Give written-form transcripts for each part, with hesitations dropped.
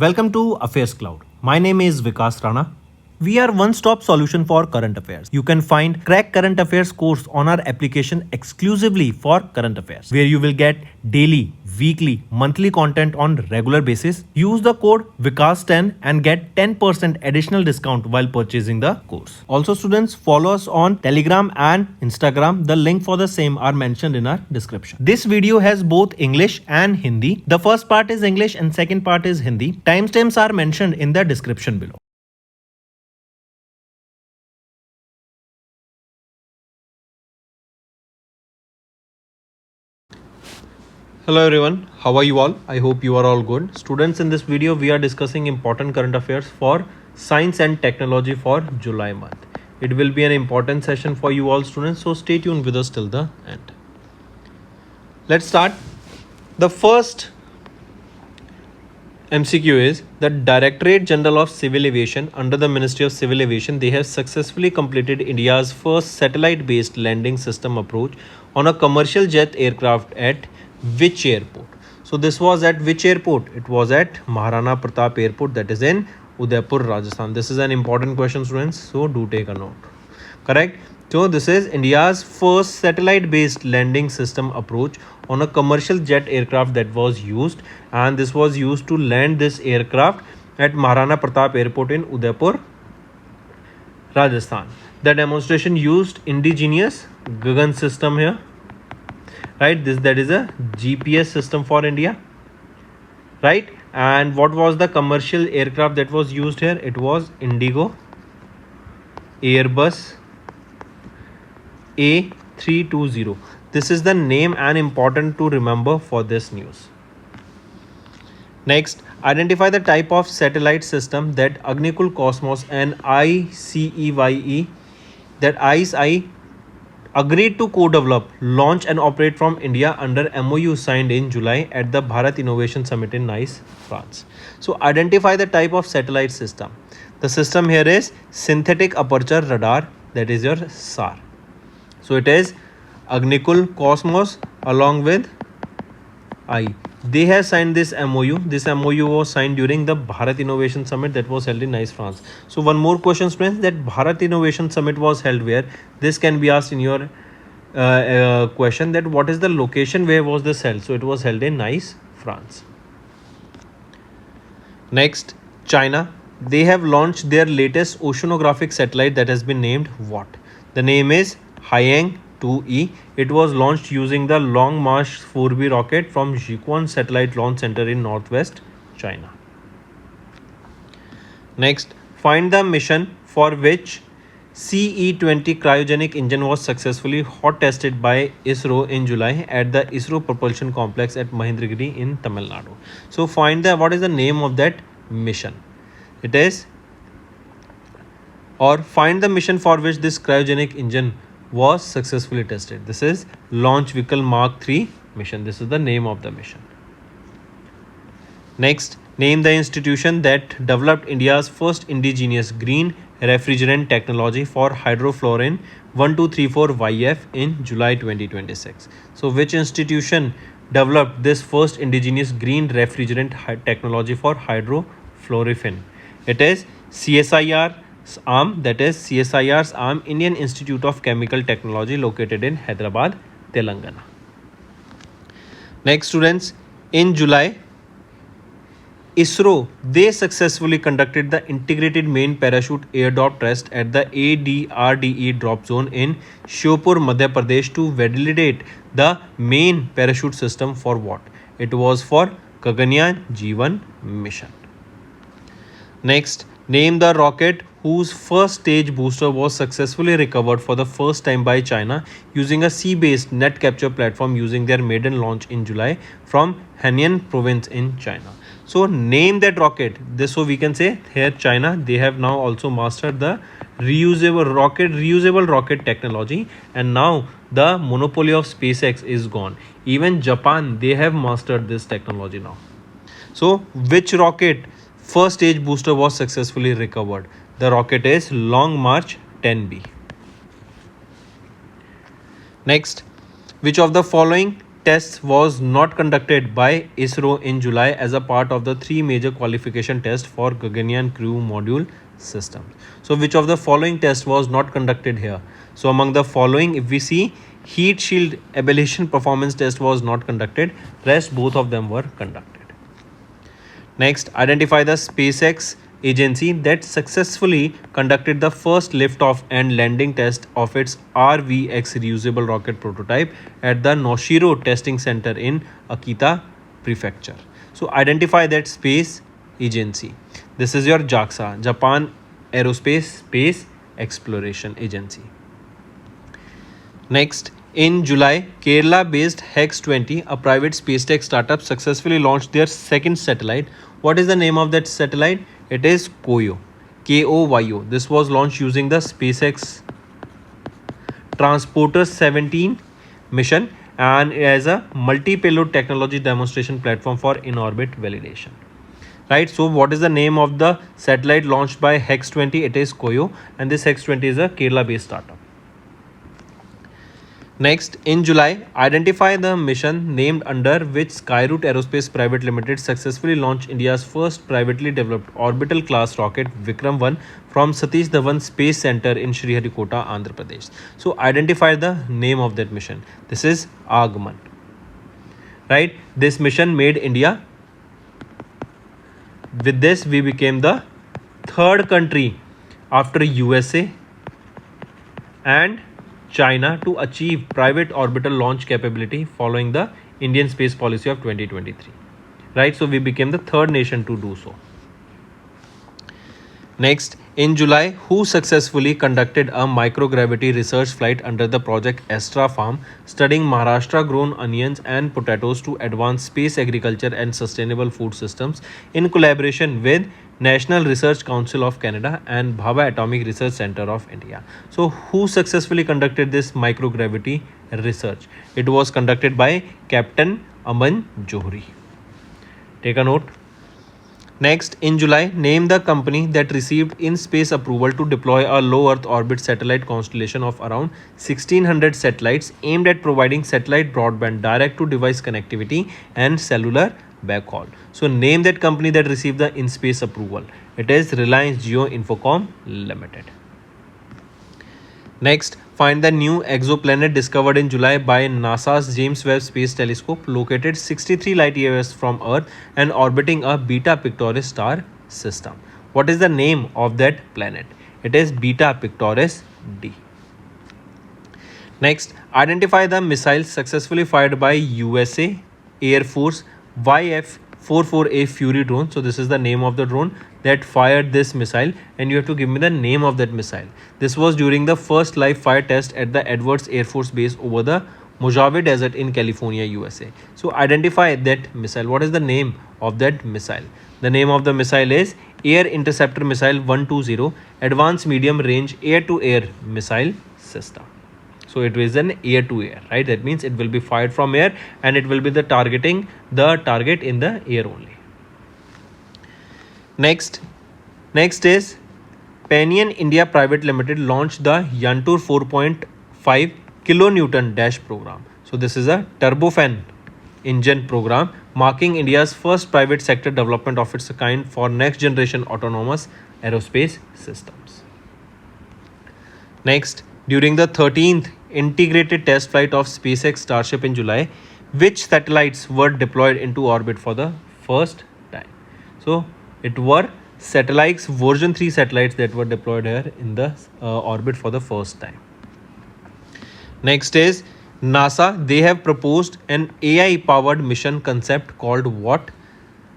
Welcome to AffairsCloud. My name is Vikas Rana. We are one-stop solution for current affairs. You can find Crack Current Affairs course on our application exclusively for current affairs, where you will get daily, weekly, monthly content on regular basis. Use the code Vikas10 and get 10% additional discount while purchasing the course. Also, students, follow us on Telegram and Instagram. The link for the same are mentioned in our description. This video has both English and Hindi. The first part is English and second part is Hindi. Timestamps are mentioned in the description below. Hello everyone, how are you all? I hope you are all good. Students, in this video we are discussing important current affairs for science and technology for July month. It will be an important session for you all students, so stay tuned with us till the end. Let's start. The first MCQ is the Directorate General of Civil Aviation under the Ministry of Civil Aviation. They have successfully completed India's first satellite-based landing system approach on a commercial jet aircraft at which airport? So this was at which airport? It was at Maharana Pratap Airport, that is in Udaipur, Rajasthan. This is an important question, students, so do take a note. Correct? So this is India's first satellite-based landing system approach on a commercial jet aircraft that was used, and this was used to land this aircraft at Maharana Pratap Airport in Udaipur, Rajasthan. The demonstration used indigenous Gaganyaan system here. Right, that is a GPS system for India, right? And what was the commercial aircraft that was used here? It was Indigo Airbus A320. This is the name and important to remember for this news. Next, identify the type of satellite system that Agnikul Cosmos and ICEYE, that ISI agreed to co-develop, launch and operate from India under MOU signed in July at the Bharat Innovation Summit in Nice, France. So identify the type of satellite system. The system here is synthetic aperture radar, that is your SAR. So it is Agnikul Cosmos along with They have signed this MOU. This MOU was signed during the Bharat Innovation Summit that was held in Nice, France. So one more question, friends, that Bharat Innovation Summit was held where? This can be asked in your question, that what is the location, where was this held? So it was held in Nice, France. Next, China. They have launched their latest oceanographic satellite that has been named what? The name is Haiyang 2E. It was launched using the Long March 4B rocket from Jiuquan Satellite Launch Center in northwest China. Next, find the mission for which CE-20 cryogenic engine was successfully hot tested by ISRO in July at the ISRO Propulsion Complex at Mahendragiri in Tamil Nadu. So find what is the name of that mission. It is, or find the mission for which this cryogenic engine was successfully tested. This is Launch Vehicle Mark 3 mission. This is the name of the mission. Next, name the institution that developed India's first indigenous green refrigerant technology for hydrofluorine 1234YF in July 2026. So which institution developed this first indigenous green refrigerant technology for hydrofluorine? It is CSIR arm, that is CSIR's arm, Indian Institute of Chemical Technology, located in Hyderabad, Telangana. Next, students, in July, ISRO, they successfully conducted the integrated main parachute airdrop test at the ADRDE drop zone in Shiopur, Madhya Pradesh to validate the main parachute system for what? It was for Gaganyaan G1 mission. Next, name the rocket whose first stage booster was successfully recovered for the first time by China using a sea-based net capture platform using their maiden launch in July from Hainan province in China. So name that rocket. This, so we can say here China, they have now also mastered the reusable rocket technology, and now the monopoly of SpaceX is gone. Even Japan, they have mastered this technology now. So which rocket first stage booster was successfully recovered? The rocket is Long March 10B. Next, which of the following test was not conducted by ISRO in July as a part of the 3 major qualification tests for Gaganyaan crew module system. So which of the following test was not conducted here? So among the following, if we see, heat shield ablation performance test was not conducted, rest both of them were conducted. Next, identify the SpaceX agency that successfully conducted the first liftoff and landing test of its RVX reusable rocket prototype at the Noshiro Testing Center in Akita Prefecture. So identify that space agency. This is your JAXA, Japan Aerospace Space Exploration Agency. Next, in July, Kerala-based Hex20, a private space tech startup, successfully launched their second satellite. What is the name of that satellite? It is KOYO. KOYO. This was launched using the SpaceX Transporter 17 mission and as a multi-payload technology demonstration platform for in-orbit validation. Right. So what is the name of the satellite launched by Hex20? It is KOYO, and this Hex20 is a Kerala-based startup. Next, in July, identify the mission named under which Skyroot Aerospace Private Limited successfully launched India's first privately developed orbital class rocket Vikram 1 from Satish Dhawan Space Center in Sriharikota, Andhra Pradesh. So identify the name of that mission. This is Agman. Right? This mission made India. With this, we became the third country after USA and China to achieve private orbital launch capability following the Indian space policy of 2023. Right, so we became the third nation to do so. Next, in July, who successfully conducted a microgravity research flight under the project Astra Farm, studying Maharashtra grown onions and potatoes to advance space agriculture and sustainable food systems in collaboration with National Research Council of Canada and Bhabha Atomic Research Center of India. So who successfully conducted this microgravity research? It was conducted by Captain Aman Johri. Take a note. Next, in July, name the company that received in-space approval to deploy a low Earth orbit satellite constellation of around 1600 satellites aimed at providing satellite broadband direct-to-device connectivity and cellular backhaul. So name that company that received the in-space approval. It is Reliance Jio Infocom Limited. Next, find the new exoplanet discovered in July by NASA's James Webb Space Telescope, located 63 light years from Earth and orbiting a Beta Pictoris star system. What is the name of that planet? It is Beta Pictoris D. Next, identify the missiles successfully fired by USA Air Force YF-44A Fury drone. So this is the name of the drone that fired this missile, and you have to give me the name of that missile. This was during the first live fire test at the Edwards Air Force Base over the Mojave Desert in California, USA. So identify that missile. What is the name of that missile? The name of the missile is Air Interceptor Missile 120 Advanced Medium Range Air-to-Air Missile System. So it is an air-to-air, right? That means it will be fired from air and it will be targeting the target in the air only. Next is Panion India Private Limited launched the Yantur 4.5 kilonewton dash program. So this is a turbofan engine program marking India's first private sector development of its kind for next generation autonomous aerospace systems. Next, during the 13th integrated test flight of SpaceX Starship in July, which satellites were deployed into orbit for the first time? So it were satellites version 3 satellites that were deployed here in the orbit for the first time. Next is NASA. They have proposed an AI powered mission concept called what?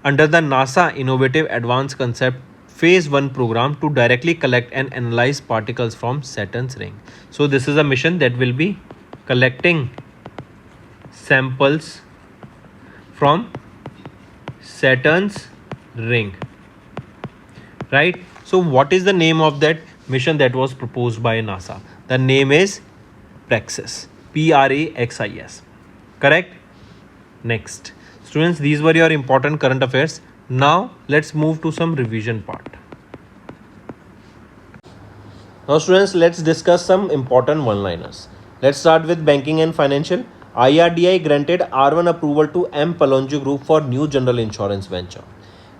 Under the NASA Innovative Advanced Concept Phase 1 program to directly collect and analyze particles from Saturn's ring. So this is a mission that will be collecting samples from Saturn's ring. Right? So what is the name of that mission that was proposed by NASA? The name is Praxis. Praxis. Correct? Next. Students, these were your important current affairs. Now let's move to some revision part. Now students, let's discuss some important one-liners. Let's start with banking and financial. IRDI granted R1 approval to M. Palonji Group for new general insurance venture.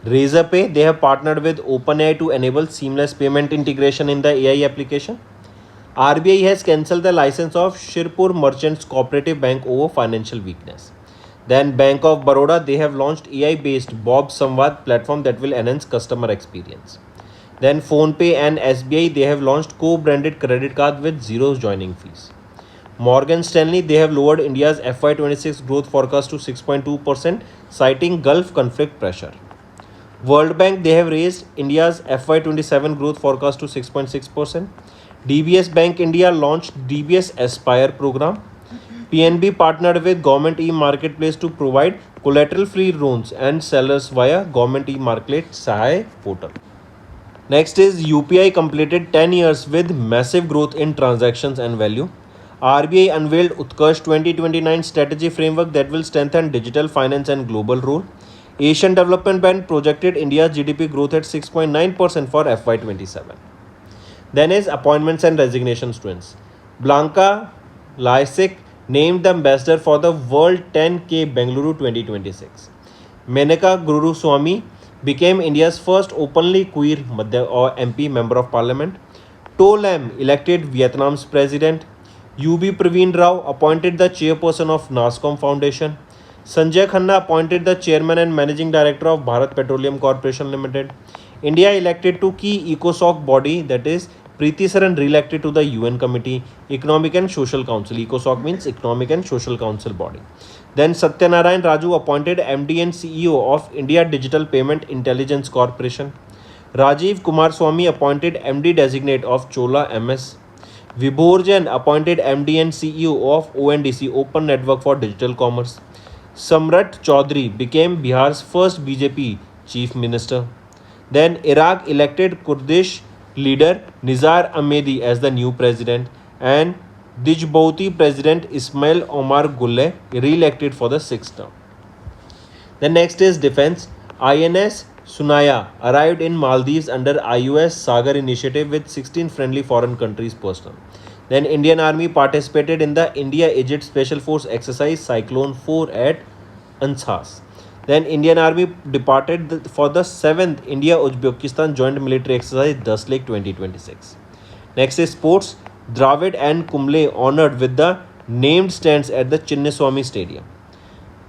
Razorpay, they have partnered with OpenAI to enable seamless payment integration in the AI application. RBI has cancelled the license of Shirpur Merchants Cooperative Bank over financial weakness. Then Bank of Baroda, they have launched AI-based Bob Samvad platform that will enhance customer experience. Then PhonePe and SBI, they have launched co-branded credit card with zero joining fees. Morgan Stanley, they have lowered India's FY26 growth forecast to 6.2%, citing Gulf conflict pressure. World Bank, they have raised India's FY27 growth forecast to 6.6%. DBS Bank India launched DBS Aspire program. PNB partnered with Government e-Marketplace to provide collateral-free loans and sellers via Government e-Market Sahay portal. Next is UPI completed 10 years with massive growth in transactions and value. RBI unveiled Utkarsh 2029 strategy framework that will strengthen digital finance and global role. Asian Development Bank projected India's GDP growth at 6.9% for FY27. Then is appointments and resignations, students. Blanca Lysick named the ambassador for the World 10K Bengaluru 2026. Menaka Guruswamy became India's first openly queer MP Member of Parliament. To Lam elected Vietnam's president. UB Praveen Rao appointed the chairperson of NASCOM Foundation. Sanjay Khanna appointed the chairman and managing director of Bharat Petroleum Corporation Limited. India elected to key ECOSOC body, that is Preeti Saran re-elected to the UN Committee, Economic and Social Council. ECOSOC means Economic and Social Council body. Then Satyanarayan Raju appointed MD and CEO of India Digital Payment Intelligence Corporation. Rajiv Kumar Swamy appointed MD designate of Chola MS. Vibhor Jain appointed MD and CEO of ONDC Open Network for Digital Commerce. Samrat Chaudhary became Bihar's first BJP Chief Minister. Then Iraq elected Kurdish leader Nizar Ahmedi as the new president, and Djibouti President Ismail Omar Guelleh re-elected for the 6th term. The next is defense. INS Sunaya arrived in Maldives under IOS Sagar initiative with 16 friendly foreign countries personnel. Then Indian Army participated in the India-Egypt Special Force exercise Cyclone 4 at Ansas. Then Indian Army departed for the 7th India-Uzbekistan Joint Military Exercise Dust Lake 2026. Next is sports. Dravid and Kumble honored with the named stands at the Chinnaswamy Stadium.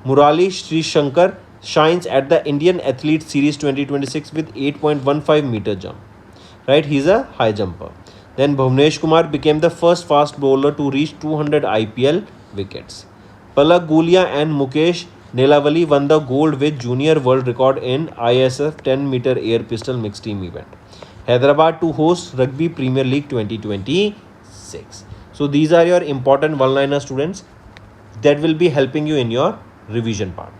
Murali Sri Shankar shines at the Indian Athlete Series 2026 with 8.15 meter jump. Right, he's a high jumper. Then Bhuvnesh Kumar became the first fast bowler to reach 200 IPL wickets. Palak Gulia and Mukesh Nelavali won the gold with junior world record in ISF 10 meter air pistol mixed team event. Hyderabad to host Rugby Premier League 2026. So these are your important one-liner, students, that will be helping you in your revision part.